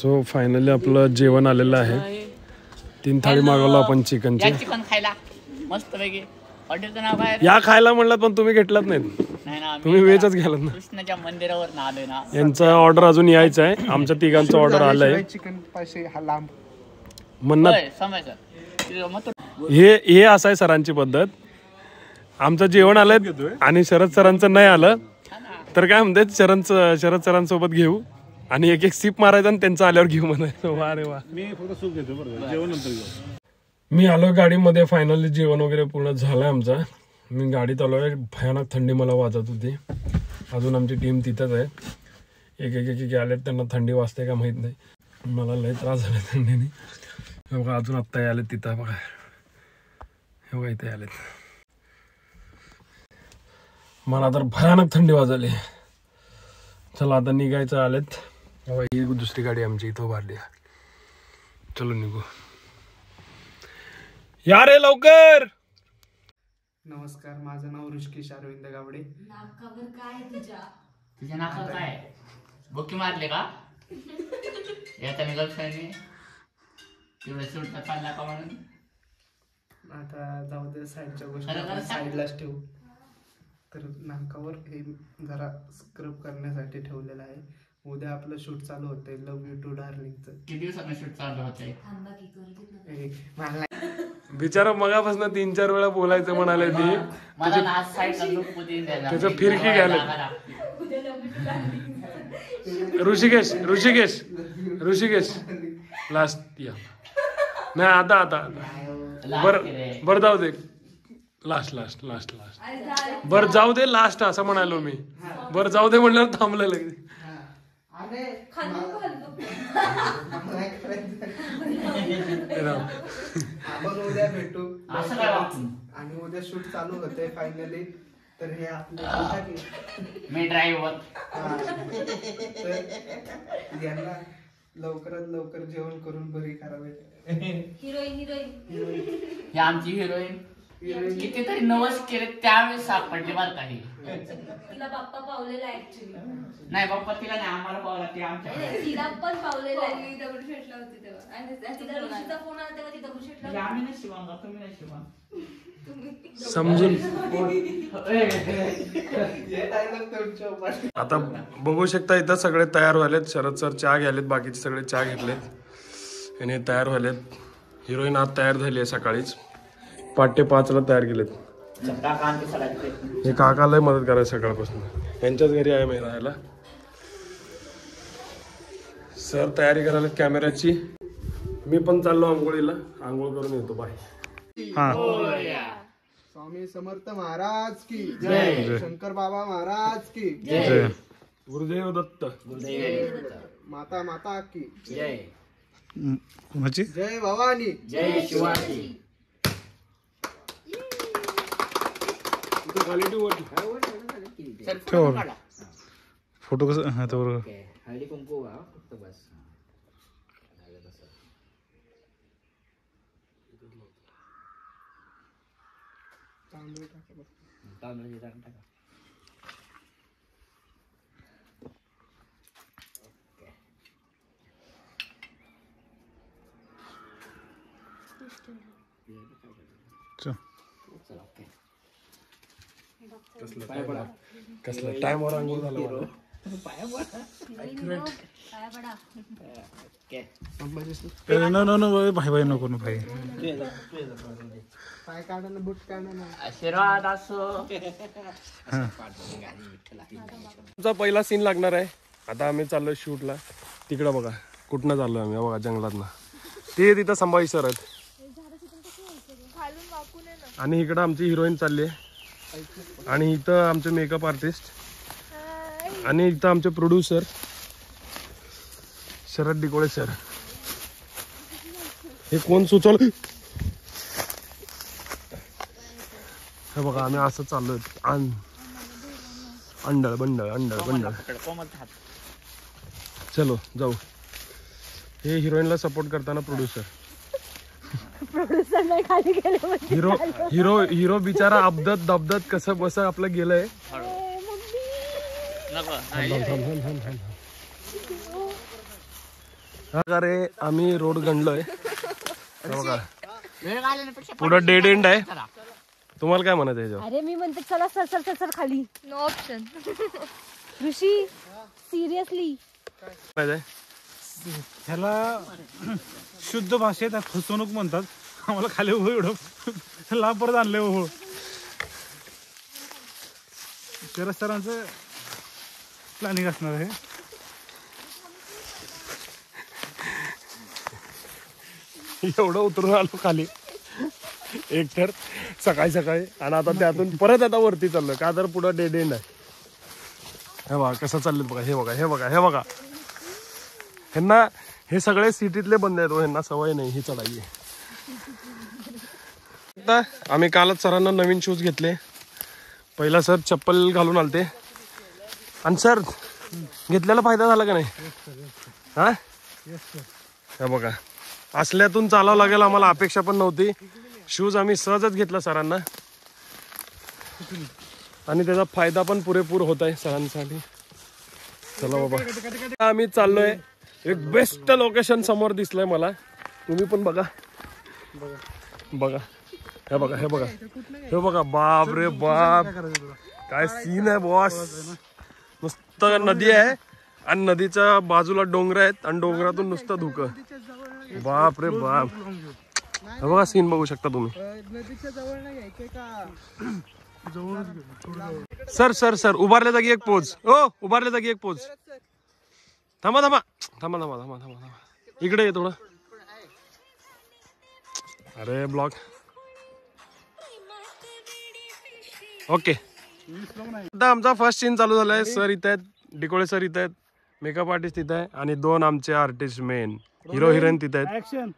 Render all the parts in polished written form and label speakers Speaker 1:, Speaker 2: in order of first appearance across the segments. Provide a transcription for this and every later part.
Speaker 1: So finally आपलं जेवण आलेलं आहे. 3 थाळी मागवलो आपण चिकनची.
Speaker 2: चिकन खायला मस्त पैकी हॉटेलचं नाव काय?
Speaker 1: या खायला म्हणलं पण तुम्ही घेतलात नाही. तुम्ही वेजच घ्यालात ना.
Speaker 2: कृष्णाच्या मंदिरावर आलोय ना.
Speaker 1: यांचा ऑर्डर अजून यायचा आहे. आमच्या तिघांचा ऑर्डर आलाय.
Speaker 3: चिकन पाचशे हा लांब
Speaker 1: म्हणणं हे असं आहे सरांची पद्धत. आमचं जेवण आलंय आणि शरद सरांचं नाही आलं तर काय म्हणतात शरद सरांसोबत घेऊ आणि एक सिप मारायचं आणि त्यांचं आल्यावर घेऊ म्हणायचं. वा रे वा.
Speaker 4: मी फक्त सूप घेतो बरं, जेवण नंतर घेऊ.
Speaker 1: मी आलो गाडीमध्ये. फायनली जेवण वगैरे पूर्ण झालंय आमचं. मी गाडीत आलोय. भयानक थंडी मला वाजत होती. अजून आमची टीम तिथंच आहे. एक आलेत. त्यांना थंडी वाजते का माहित नाही. मला लय त्रास झाला थंडीने. हे बघा अजून आत्ता आलेत तिथं बघा. हे बघा इथे आलेत. मला तर भयानक थंडी वाजली. चला आता निघायचं आलेत. ही दुसरी गाडी आमची इथं उभारली. चलो निघू. या रे लवकर.
Speaker 3: नमस्कार, माझं नाव ऋषिकेश अरविंद गावडे.
Speaker 5: नाकावर काय
Speaker 2: तुझ्या नाकावर काय बोकी मारले का? याचा मी गर्लफ्रेंडने तेवढं सुटला काढला का म्हणून.
Speaker 3: आता जाऊ दे, साईडच्या गोष्टी साईडलाच ठेवू. तर नाकावर हे जरा स्क्रब करण्यासाठी ठेवलेलं आहे. उद्या आपलं शूट चालू होतंय लव यू टू डार्लिंगचं.
Speaker 2: किती दिवसांनी शूट चालू होतंय?
Speaker 3: मला
Speaker 1: बिचारा मगापासून 3-4 वेळा बोलायचं म्हणाले ती.
Speaker 2: मला ना साईडला लुक मध्ये
Speaker 1: त्याचं फिरकी घ्यायला. ऋषिकेश लास्ट या. नाही आता बर जाऊ दे. लास्ट बर जाऊ दे. लास्ट असं म्हणालो मी. बर जाऊ दे म्हणल्यावर थांबलं लगेच.
Speaker 3: आपण उद्या भेटू आणि उद्या शूट चालू होतंय फायनली. तर हे आपले
Speaker 2: मी ड्रायव्हर.
Speaker 3: तर यांना लवकरात लवकर जेवण करून बरी करावे.
Speaker 2: ही आमची हिरोईन. कितीतरी नवस केले त्यावेळेस सापडले मला काही.
Speaker 5: तिला बाप्पा पावलेला ऍक्च्युअली.
Speaker 2: नाही बाप्पा तिला नाही, आम्हाला पावला. ते आमच्या
Speaker 5: तिला पण पावलेला आहे. दगडूशेठला होती तेव्हा आणि तिचा फोन आला तेव्हा ती दगडूशेठला.
Speaker 2: आम्ही नाही शिवांगा, तुम्ही नाही शिवांग.
Speaker 1: समजून आता बघू शकता इथं सगळे तयार व्हायलेत. शरद सर चहा घ्यायलेत. बाकीचे सगळे चहा घेतलेत आणि तयार व्हायलेत. हिरोईन आज तयार झाली आहे सकाळीच. 5:30ला तयार केलेत. हे काकाला मदत करायला सकाळपासून. यांच्याच घरी आहे मी राहायला. सर तयारी करायला कॅमेऱ्याची. मी पण चाललो आंघोळीला. आंघोळ करून येतो. बाय.
Speaker 3: स्वामी समर्थ महाराज की जय. शंकर बाबा महाराज की
Speaker 1: जय. गुरुदेव दत्त.
Speaker 3: माता की
Speaker 2: जय.
Speaker 3: जय भवानी.
Speaker 2: जय शिवाजी.
Speaker 4: फोटो कसं
Speaker 2: हळदी कुंकू फक्त बस. तांदूळ टाका.
Speaker 1: कसला टाइमवर आंघोळ झाला.
Speaker 4: भाई नको ना भाई.
Speaker 3: पाय काढा बूट काढा.
Speaker 2: आशीर्वाद असो.
Speaker 1: तुमचा पहिला सीन लागणार आहे. आता आम्ही चाललोय शूटला. तिकडं बघा कुठनं चाललोय आम्ही. बघा जंगलातनं. ते तिथं संभाजी सर आहेत. आणि इकडं आमची हिरोईन चालली आहे. आणि इथं आमचे मेकअप आर्टिस्ट. आणि इथं आमचे प्रोड्युसर शरद डिकोळे सर. हे कोण सुचवलं. हे बघा आम्ही असं चाललोय. अंडळ बंडळ. चलो जाऊ. हे हिरोईनला सपोर्ट करताना प्रोड्युसर. हिरो बिचारा अबदत कसं बस आपलं गेलंय. अरे आम्ही रोड गणलोय बघा,
Speaker 2: वेळ घालवण्यापेक्षा
Speaker 1: पुढं डेड एंड आहे. तुम्हाला काय म्हणायचं याच्यावर?
Speaker 5: अरे मी म्हणते चला सर सर सर सर खाली. No option. ऋषी सिरियसली
Speaker 1: माहिती आहे?
Speaker 4: ह्याला शुद्ध भाषेत फसवणूक म्हणतात. आम्हाला खाली हो एवढं लांब परत आणलंय हो. शरद सरांचं प्लॅनिंग असणार आहे.
Speaker 1: एवढं उतरून आलो खाली एक तर सकाळी सकाळी, आणि आता त्यातून परत आता वरती चाललं का तर पुढं डेड एंड आहे. हे बघा कसं चाललेत बघा, हे बघा हे बघा हे बघा. ह्यांना हे सगळे सिटीतले बंद आहेत, ह्यांना सवय नाही ही चढाई. आता आम्ही कालच सरांना नवीन शूज घेतले. पहिला सर चप्पल घालून आलते, आणि सर घेतलेला फायदा झाला का नाही? हा हे बघा, असल्यातून चालावं लागेल आम्हाला, अपेक्षा पण नव्हती. शूज आम्ही सहजच घेतला सरांना, आणि त्याचा फायदा पण पुरेपूर होत आहे सरांसाठी. चला बाबा, आम्ही चाललोय. एक बेस्ट लोकेशन समोर दिसलंय मला, तुम्ही पण बघा बघा. हे बघा हे बघा हे बघा, बाप रे बाप काय सीन आहे बॉस. नुसतं नदी आहे, आणि नदीच्या बाजूला डोंगर आहेत, आणि डोंगरातून नुसतं धुकं. बाप रे बाप, हे बघा सीन बघू शकता तुम्ही. सर सर सर उभारल्या जागी एक पोज. ओ उभारल्या जागी एक पोज. थांबा थांबा थांबा थांबा थांबा थांबा थांबा, इकडे ये थोडं. अरे ब्लॉक. ओके, आता आमचा फर्स्ट सीन चालू झालाय. सर इथं आहेत, डिकोळे सर इथं आहेत, मेकअप आर्टिस्ट तिथं आहे, आणि 2 आमचे आर्टिस्ट मेन हिरो हिरोईन तिथं आहेत.
Speaker 4: ऍक्शन.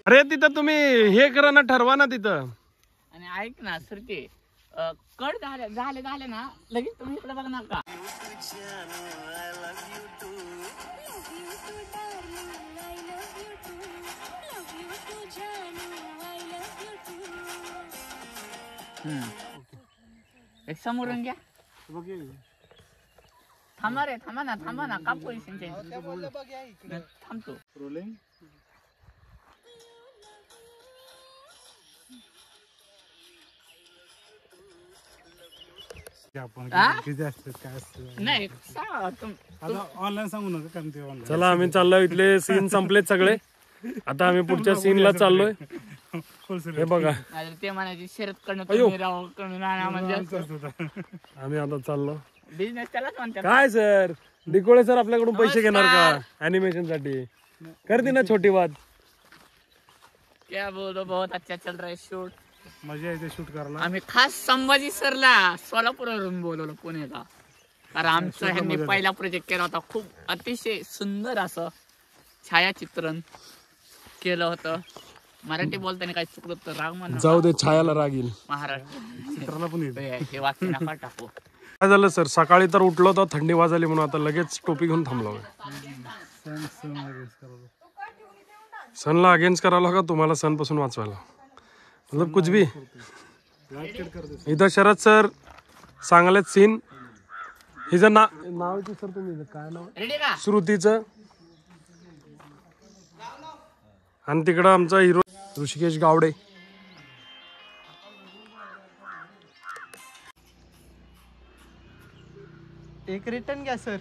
Speaker 1: अरे तिथं तुम्ही हे करा ना, ठरवा ना तिथं.
Speaker 2: आणि ऐक ना सर, ते कट झाले ना लगेच तुम्ही इकडे बघा ना का. एक समोरून घ्या. थांबा ना का पोझिशन चेंज. थांबतो.
Speaker 4: रोलिंग. किती असतात काय असतं
Speaker 2: नाही
Speaker 4: ऑनलाईन सांगू नका, कारण ते ऑनलाईन.
Speaker 1: चला आम्ही चाललोय, इथले सीन संपलेत सगळे. आता आम्ही पुढच्या सीनला चाललोय. हे बघा
Speaker 2: ते म्हणायचे शरद कडून राव कडून म्हणजे
Speaker 1: आम्ही आता चाललो.
Speaker 2: बिझनेस त्यालाच म्हणतात.
Speaker 1: काय सर, डिकोळे सर आपल्याकडून पैसे घेणार का अॅनिमेशन साठी? करते ना छोटी बात.
Speaker 2: क्या बोलो, बहुत अच्छा चल रहा है शूट.
Speaker 4: मजा येते शूट करायला.
Speaker 2: आम्ही खास संभाजी सरला सोलापूरवरून बोलवलं पुण्याला, कारण आमचं ह्यांनी पहिला प्रोजेक्ट केला होता. खूप अतिशय सुंदर असं छायाचित्रण केलं होतं. मराठी बोलताना काही चुकलं तर राग म्हणा,
Speaker 1: जाऊ दे, छायाला राग येईल.
Speaker 2: महाराष्ट्र
Speaker 4: चित्राला पण येते.
Speaker 2: हे वाक्य नका टाकू.
Speaker 1: काय झालं सर, सकाळी तर उठलो तर थंडी वाजली म्हणून आता लगेच टोपी घेऊन थांबलो. सनला अगेन्स्ट करायला का तुम्हाला सन पासून वाचवायला, मतलब कुछ भी. इथं शरद सर सांगलेत सीन. हिचं नाव सर तुम्ही काय नाव?
Speaker 2: रेडी का?
Speaker 1: श्रुतीचं. आणि तिकडं आमचा हिरो ऋषिकेश गावडे.
Speaker 3: एक रिटर्न घ्या सर.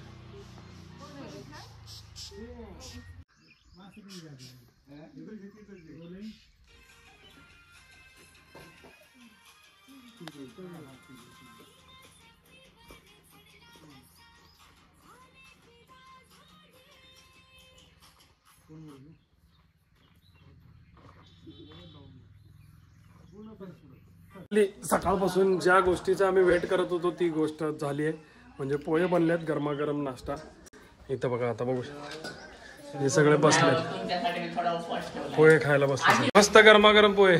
Speaker 1: सकाळपासून ज्या गोष्टीचा आम्ही वेट करत होतो ती गोष्ट झाली आहे. म्हणजे पोहे बनलेत, गरमागरम नाश्ता. इथं बघा, आता बघू शकता हे सगळे बसले
Speaker 2: तुमच्यासाठी मी थोडा उपवास ठेवला.
Speaker 1: पोहे खायला बसले मस्त गरमागरम पोहे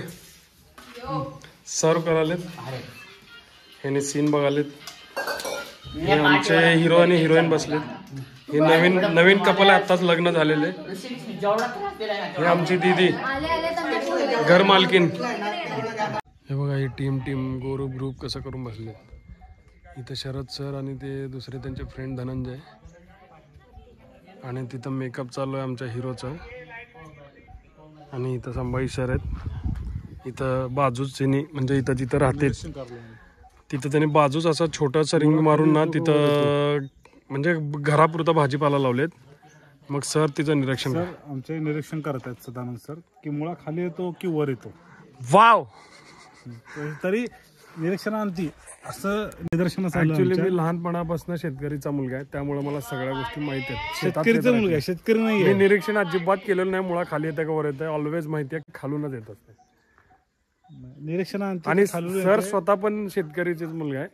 Speaker 1: सर्व करालेत. ह्याने सीन बघालेत. हे आमचे हिरो आणि हिरोईन बसलेत. हे नवीन कपल आहे, आत्ताच लग्न झालेले.
Speaker 2: जेवढा त्रास दिलाय ना
Speaker 1: हे आमची दीदी घर मालकीन. हे बघा ही टीम ग्रुप कसं करून बसले. इथं शरद सर आणि ते दुसरे त्यांचे फ्रेंड धनंजय आणि तिथं मेकअप चालू आहे आमच्या हिरोचं. आणि इथं संभाजी सर आहेत. इथं बाजूच त्यांनी म्हणजे इथं जिथं राहते तिथं त्यांनी बाजूच असं छोटंसं रिंग मारून ना तिथं म्हणजे घरापुरता भाजीपाला लावलेत. मग सर तिचं निरीक्षण
Speaker 4: आमचे निरीक्षण करतायत सदानंद सर की मुळा खाली येतो की वर येतो.
Speaker 1: वाव.
Speaker 4: तरी निरीक्षणांती असं निदर्शनास
Speaker 1: ऍक्च्युली मी लहानपणापासून शेतकरीचा मुलगा आहे, त्यामुळे मला सगळ्या गोष्टी माहिती आहेत.
Speaker 4: शेतकरीचा मुलगा शेतकरी नाही.
Speaker 1: मी निरीक्षण अजिबात केलेलं नाही. मुळा खाली येतं का वर येतं ऑलवेज माहिती आहे, खालूनच येत असते.
Speaker 4: निरीक्षणांती
Speaker 1: आणि सर स्वतः पण शेतकरीचेच मुलगा आहे,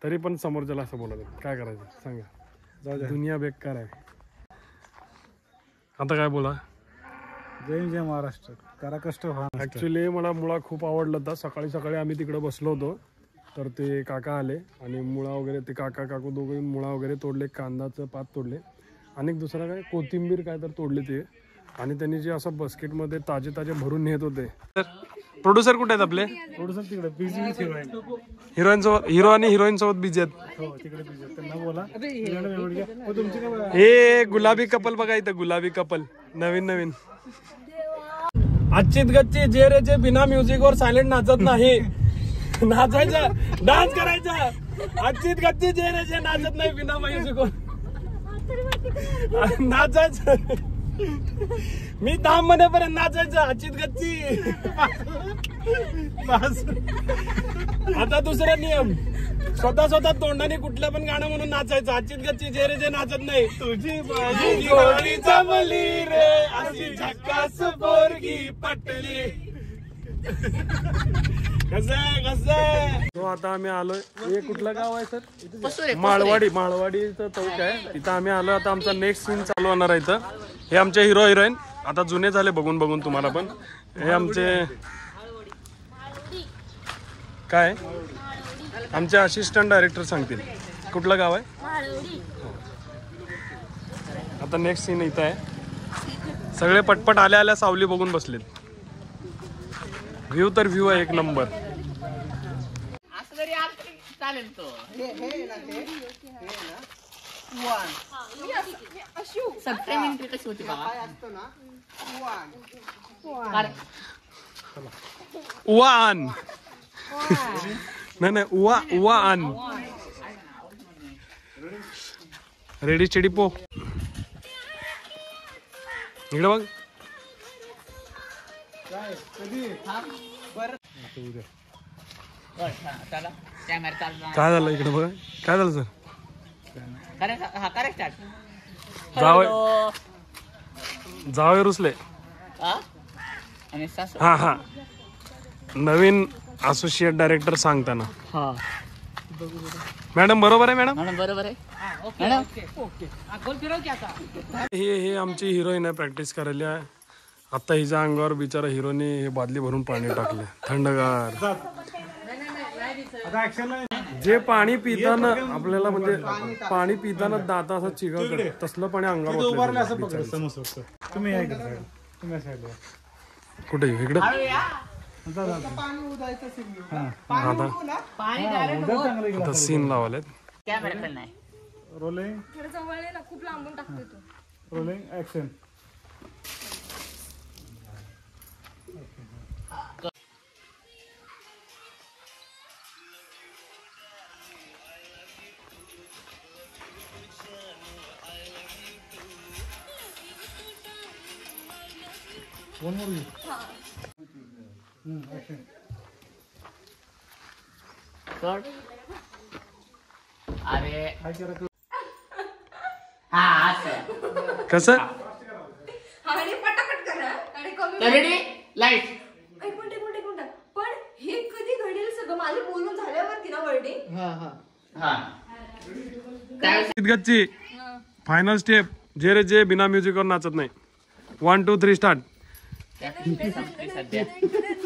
Speaker 1: तरी पण समोरच्याला असं बोलत काय करायचं सांगा. दुनिया बेकार आहे. आता काय बोला.
Speaker 4: जय महाराष्ट्र. करा कष्ट व्हा.
Speaker 1: ऍक्च्युली मला मुळा खूप आवडला होता. सकाळी आम्ही तिकडे बसलो होतो तर ते काका आले आणि मुळा वगैरे ते काकू दोघे मुळा वगैरे तोडले, कांदाचं पात तोडले आणि दुसरं काय कोथिंबीर काय तर तोडले ते. आणि त्यांनी जे असं बास्केटमध्ये ताजे भरून नेत होते. प्रोड्युसर कुठे आहेत आपले?
Speaker 4: प्रोड्युसर तिकडे बिझी
Speaker 1: हिरोईन सोबत, हिरो आणि हिरोईन सोबत बिझी आहेत.
Speaker 4: हो तिकडे बिझी. त्यांना बोला तुमची काय.
Speaker 1: हे गुलाबी कपल बघा इथं, गुलाबी कपल नवीन. आजची गच्ची जे रे जे बिना म्युझिक वर सायलेंट नाचत नाही. नाचायचं, डान्स करायचा. आजची गच्ची जे रे जे नाचत नाही बिना म्युझिक वर नाचायचं. मी 10 महिन्यापर्यंत नाचायचं. आजची गच्ची. आता दुसरा नियम, स्वतः तोंडाने कुठलं पण गाणं म्हणून नाचायचं. आजची गच्ची जे रे जे नाचत नाही. तुझी माझी गोडी जमली रे अशी झक्कास पोरगी पटली. कसं तो आता आम्ही आलोय. हे कुठलं गाव आहे सर? माळवाडीचं चौक आहे. तिथं आम्ही आलो. आता आमचा नेक्स्ट सीन चालू होणार आहे इथं. हे आमचे हिरो हिरोईन आता जुने झाले बघून तुम्हाला पण. हे आमचे काय आमचे असिस्टंट डायरेक्टर सांगतील कुठलं गाव आहे. आता नेक्स्ट सीन इथं आहे. सगळे पटपट आल्या सावली बघून बसलेत. व्ह्यू तर व्ह्यू आहे एक नंबर.
Speaker 2: असं जरी आलं तरी चालेल. तो सबटाईम एंट्री कशी होती बघा.
Speaker 1: उवा आण. नाही उवा आण. रेडी स्टेडी पो. इकडे बघ. काय झालं इकडे बघा. काय झालं सर? जावई रुसले. हा नवीन असोसिएट डायरेक्टर सांगताना. मॅडम बरोबर आहे मॅडम.
Speaker 2: बरोबर आहे.
Speaker 1: हे आमची हिरोईन आहे प्रॅक्टिस करायला. आता हिच्या अंगावर बिचारा हिरोने हे बादली भरून पाणी टाकले थंडगार. जे पाणी पिताना आपल्याला म्हणजे पाणी पिताना दाता असं चिघळतं तसलं पाणी अंगावर. कुठे इकडे आता सीन लावलेत.
Speaker 4: रोलिंग
Speaker 5: खूप लांबून टाकते तू.
Speaker 4: Rolling action. One more you. Action.
Speaker 2: अरे
Speaker 1: कसं
Speaker 5: आणि पटापट करा आणि कमी
Speaker 2: रेडी लाईट.
Speaker 5: एक मिनिट पण हे कधी घडेल सगळं माझं बोलून झाल्यावरती ना वर्डिंग.
Speaker 1: गच्ची फायनल स्टेप जे रे जे बिना म्युझिक वर नाचत नाही. 1 2 3 स्टार्ट.
Speaker 2: सध्या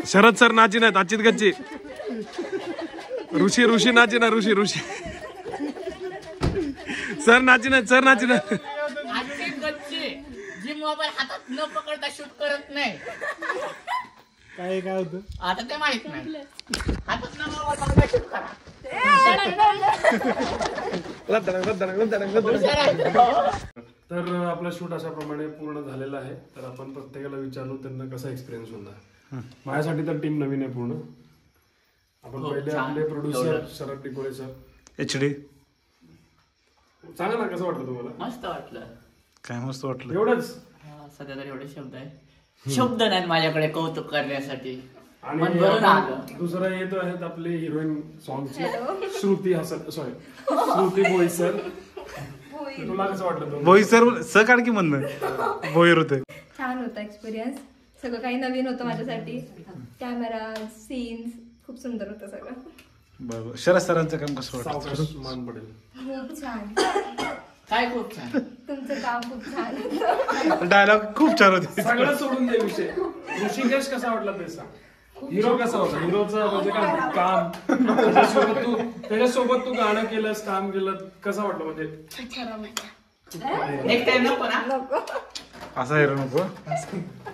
Speaker 1: शरद सर नाची नाहीत, अचित गच्ची. ऋषी नाची ना, ऋषी सर नाची नाहीत, सर नाची ना.
Speaker 2: जी मोबाईल हातात न पकडता शूट करत नाही.
Speaker 4: काय होतं
Speaker 2: आता ते माहित नाही. हातात न मोबाईल पकडता शूट करा.
Speaker 1: तर आपला शूट अशाप्रमाणे पूर्ण झालेला आहे. तर आपण प्रत्येकाला विचारलो त्यांना कसा एक्सपिरियन्स होता. माझ्यासाठी तर टीम नवीन आहे पूर्ण. आपण पहिले आपले प्रोड्युसर शरद टिकोळे सर.
Speaker 4: HD
Speaker 1: सांगा ना कसं वाटलं तुम्हाला.
Speaker 2: मस्त वाटलं.
Speaker 4: काय मस्त वाटलं.
Speaker 1: एवढंच.
Speaker 2: सध्या तर एवढे शब्द आहे. शब्द नाही माझ्याकडे कौतुक करण्यासाठी.
Speaker 1: आणि
Speaker 2: मन भरून आलं.
Speaker 1: दुसरा येत आहेत आपले हिरोईन सॉंगचे श्रुती बोईसर. तुला कसं वाटलं तुम्हाला.
Speaker 4: बोईसर काढ की म्हणणं बोईर होते.
Speaker 5: छान होता एक्सपिरियन्स. सगळं काही नवीन होतं माझ्यासाठी. कॅमेरा सीन्स खूप सुंदर होतं सगळं.
Speaker 4: बरोबर. शरद सरांचं काम कसं वाटतं.
Speaker 1: सावकाश मान पडेल.
Speaker 5: खूप छान.
Speaker 2: काय खूप छान.
Speaker 5: तुमचं काम खूप छान होतं.
Speaker 4: डायलॉग खूप छान होते.
Speaker 1: सगळं सोडून दे विषय. ऋषिकेश कसा वाटला त्याचा. हिरो कसा होता. हिरोचा म्हणजे काय काम. त्याच्यासोबत तू गाणं केलंस, काम केलं, कसं वाटलं म्हणजे.
Speaker 2: नेक्स्ट टाइम नको ना.
Speaker 4: असा हिरो नको.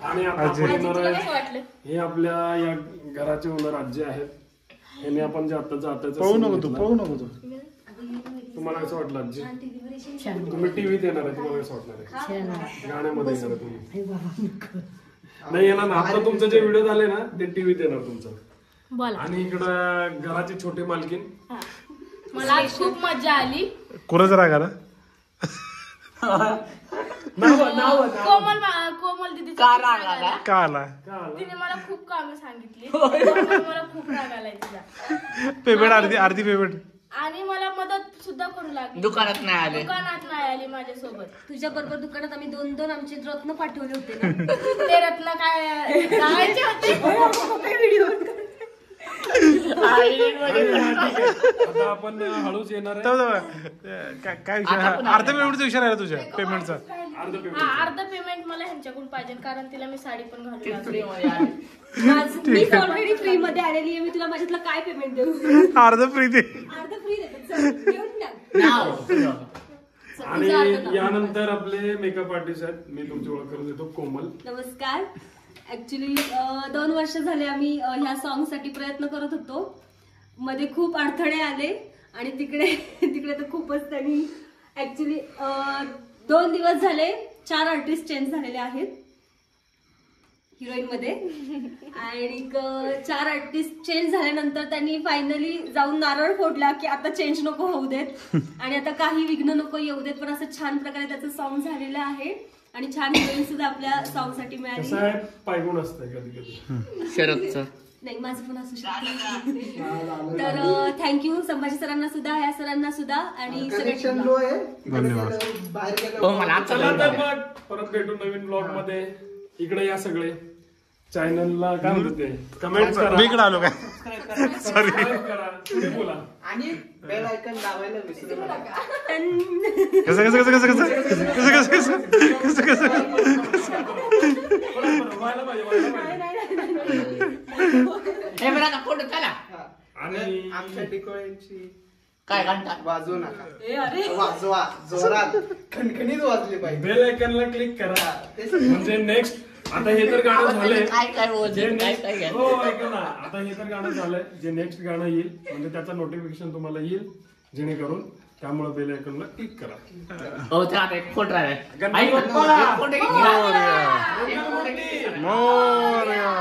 Speaker 1: आणि आता आपण येणार आहे हे आपल्या या घराचे ओनर आजी आहेत. यांनी आपण जे आताचं
Speaker 4: पळू नको तू.
Speaker 1: तुम्हाला कसं वाटलं आजी. तुम्ही टीव्हीत येणार आहे. तुम्हाला कसं वाटणार आहे. गाण्यामध्ये येणार आहे तुम्ही. नाही येणार ना. आता तुमचं जे व्हिडिओ झाले ना ते टीव्हीत येणार तुमचं. आणि इकडं घराची छोटी मालकीन.
Speaker 6: मला आज खूप मजा आली.
Speaker 4: कुणाचा राग आला.
Speaker 6: कोमल दिदी
Speaker 2: का राग आला.
Speaker 4: का आला.
Speaker 6: तिने मला खूप कामं सांगितली. मला खूप राग आलाय तिचा.
Speaker 4: पेमेंट अर्धी पेमेंट.
Speaker 6: आणि मला मदत सुद्धा करू लागली.
Speaker 2: दुकानात नाही आले.
Speaker 6: दुकानात नाही आली माझ्यासोबत.
Speaker 5: तुझ्या बरोबर दुकानात आम्ही 2 आमचे रत्न पाठवले होते ना.
Speaker 6: ते रत्न काय लावायचे होते.
Speaker 1: आता आपण हळूच येणार आहे.
Speaker 4: काय विषय. अर्ध पेमेंटचा विषय राहिला तुझ्या पेमेंटचा.
Speaker 6: अर्ध पेमेंट मला ह्यांच्याकडून पाहिजे कारण तिला मी साडी पण घालू लागली.
Speaker 5: मी ऑलरेडी फ्री मध्ये आलेली आहे. मी तुला माझ्यातलं काय पेमेंट देऊ.
Speaker 4: अर्ध फ्री दे.
Speaker 5: अर्ध फ्री देते.
Speaker 1: आणि यानंतर आपले मेकअप आर्टिस्ट आहेत. मी तुमची ओळख करून देतो. कोमल.
Speaker 5: नमस्कार. ऍक्च्युली 2 वर्ष झाले आम्ही ह्या सॉन्ग साठी प्रयत्न करत होतो. मध्ये खूप अडथळे आले आणि तिकडे तर खूपच त्यांनी ऍक्च्युली 2 दिवस झाले 4 आर्टिस्ट चेंज झालेले आहेत हिरोईन मध्ये. आणि 4 आर्टिस्ट चेंज झाल्यानंतर त्यांनी फायनली जाऊन नारळ फोडला की आता चेंज नको होऊ देत आणि आता काही विघ्न नको येऊ देत. पण असं छान प्रकारे त्याचं सॉन्ग झालेलं आहे आणि छान हिरोईन सुद्धा आपल्या सॉन्ग साठी मिळाली.
Speaker 1: पायगुण असतंय कधी कधी
Speaker 2: शरदचं.
Speaker 5: नाही माझं पण असू शकतं. तर थँक्यू संभाजी सरांना सुद्धा, ह्या सरांना सुद्धा आणि
Speaker 1: परत भेटू नवीन ब्लॉग मध्ये. इकडे या सगळे चॅनलला काय म्हणते कमेंट करा.
Speaker 4: मी इकडे आलो काय.
Speaker 1: सॉरी करा. तुम्ही बोला.
Speaker 3: आणि बेल आयकॉन दाबायला विसरू नका.
Speaker 4: कसं कसं कसं कसं कसं कसं कसं कसं कसं
Speaker 2: हे बरं ना फोटो चला.
Speaker 3: आणि आमच्या टिकोळ्यांची
Speaker 2: काय घंटा
Speaker 3: वाजवू नका. वाजवा जोरात खणखणीत वाजली पाहिजे.
Speaker 1: बेल आयकॉनला क्लिक करा. म्हणजे नेक्स्ट आता हे तर गाणं झालंय. हो ऐका ना. आता हे तर गाणं झालंय. जे नेक्स्ट गाणं येईल म्हणजे त्याचं नोटिफिकेशन तुम्हाला येईल जेणेकरून. त्यामुळे बेल आयकॉनला क्लिक करा.
Speaker 2: हो ते आता एक फोटो आहे.
Speaker 1: गणपती बाप्पा.
Speaker 2: फोटो
Speaker 4: मोरया.